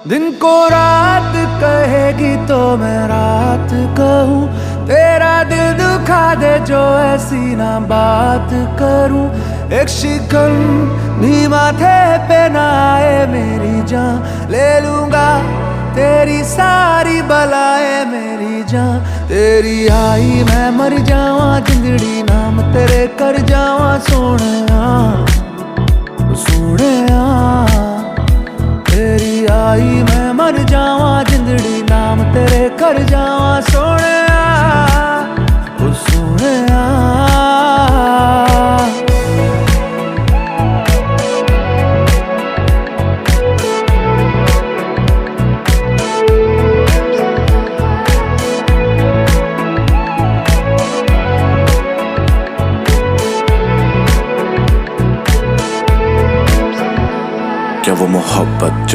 दिन को रात कहेगी तो मैं रात कहूँ, तेरा दिल दुखा दे जो ऐसी ना बात करूँ। एक शिकन भी माथे पे ना आए मेरी जान, ले लूंगा तेरी सारी बलाएं मेरी जान। तेरी आई मैं मर जावा जिंदड़ी नाम तेरे कर जावा सोहणिया सोहणिया। तेरी आई मैं मर जावा जिंदड़ी नाम तेरे कर जावा सोहणिया सोहणिया। क्या वो मोहब्बत जो